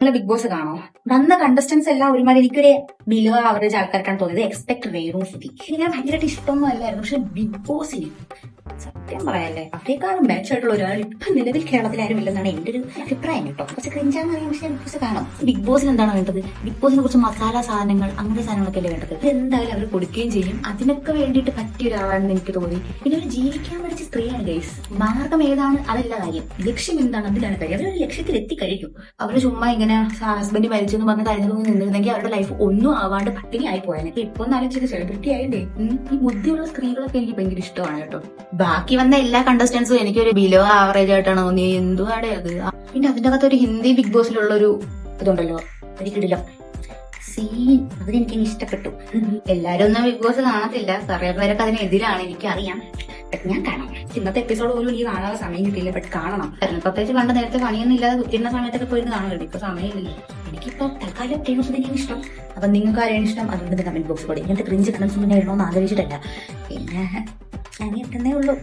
നിങ്ങൾ big boss കാണോ? വന്ന കണ്ടസ്റ്റൻസ് എല്ലാം ഒരുമാതിരി എനിക്കൊരു ബിലോ ആവറേജ് ആൾക്കാർക്കാണ് തോന്നിയത്. എക്സ്പെക്ട് രേണു സുധി. എനിക്ക് ഭയങ്കരമായിട്ട് ഇഷ്ടമൊന്നും അല്ലായിരുന്നു. പക്ഷെ ബിഗ് ബോസിന് സത്യം പറയാല്ലേ അഫ്രീക്കാരും മാച്ചായിട്ടുള്ള ഒരാൾ ഇപ്പൊ നിലവിൽ കേരളത്തിലാരും ഇല്ലെന്നാണ് എന്റെ ഒരു അഭിപ്രായം കേട്ടോ. കുറച്ച് ക്രിഞ്ചാന്ന് അറിയാം, പക്ഷെ ബിഗ് ബോസ് കാണാം. ബിഗ് ബോസിന് എന്താണ് വേണ്ടത്? ബിഗ് ബോസിനെ കുറിച്ച് മസാല സാധനങ്ങൾ അങ്ങനത്തെ സാധനങ്ങളൊക്കെ അല്ലേ വേണ്ടത്? ഇത് എന്തായാലും അവർ കൊടുക്കുകയും ചെയ്യും. അതിനൊക്കെ വേണ്ടിയിട്ട് പറ്റിയ ഒരാളാണെന്ന് എനിക്ക് തോന്നി. പിന്നെ ഒരു ജീവിക്കാൻ പഠിച്ച സ്ത്രീയാണ് ഗൈസ്. മാർഗം ഏതാണ് അതല്ല കാര്യം, ലക്ഷ്യം എന്താണ് അതിലാണ് കാര്യം. അവരൊരു ലക്ഷ്യത്തിൽ എത്തിക്കഴിഞ്ഞു. അവര് ചുമ്മാ ഇങ്ങനെ ഹസ്ബൻഡ് മരിച്ചെന്ന് പറഞ്ഞ് കഴിഞ്ഞു നിന്നിരുന്നെങ്കിൽ അവരുടെ ലൈഫ് ഒന്നും ആവാണ്ട് പട്ടിണി ആയി പോയാനെ. ഇപ്പൊ ആലോചിച്ചത് സെലിബ്രിറ്റി ആയില്ലേ. ഈ ബുദ്ധിയുള്ള സ്ത്രീകളൊക്കെ എനിക്ക് ഭയങ്കര ഇഷ്ടമാണ് കേട്ടോ. ബാക്കി വന്ന എല്ലാ കണ്ടസ്റ്റൻസും എനിക്കൊരു ബിലോ ആവറേജ് ആയിട്ടാണ് തോന്നിയത്. എന്തുവാടെ അത്. പിന്നെ അതിന്റെ അകത്ത് ഒരു ഹിന്ദി ബിഗ് ബോസിലുള്ള ഒരു ഇതുണ്ടല്ലോ, എനിക്കിടില്ല സീൻ, അതിനെനിക്ക് ഇഷ്ടപ്പെട്ടു. എല്ലാരും ഒന്നും ബിഗ് ബോസ് കാണത്തില്ല, കുറെ പേരൊക്കെ അതിനെതിരാണ്, എനിക്കറിയാം. ബട്ട് ഞാൻ കാണാം. ഇന്നത്തെ എപ്പിസോഡ് പോലും എനിക്ക് കാണാനുള്ള സമയം കിട്ടിയില്ല, ബട്ട് കാണണം. പ്രത്യേകിച്ച് പണ്ട് നേരത്തെ പണിയൊന്നും ഇല്ലാതെ കുത്തിരുന്ന സമയത്തൊക്കെ പോയിരുന്നു കാണുന്നുണ്ട്. ഇപ്പൊ സമയമില്ല. എനിക്കിപ്പോ തൽക്കാലം ടീംസ് തന്നെയാണ് ഇഷ്ടം. അപ്പൊ നിങ്ങൾക്ക് ആരെയാണ് ഇഷ്ടം? അതുകൊണ്ട് കമന്റ് ബോക്സ് കൂടി ഇങ്ങനത്തെ ക്രിഞ്ച് കമന്റ്സ് ഒന്നും എഴുതണമെന്ന് ആഗ്രഹിച്ചിട്ടല്ല. പിന്നെ അങ്ങനെ എത്തുന്നേ ഉള്ളൂ.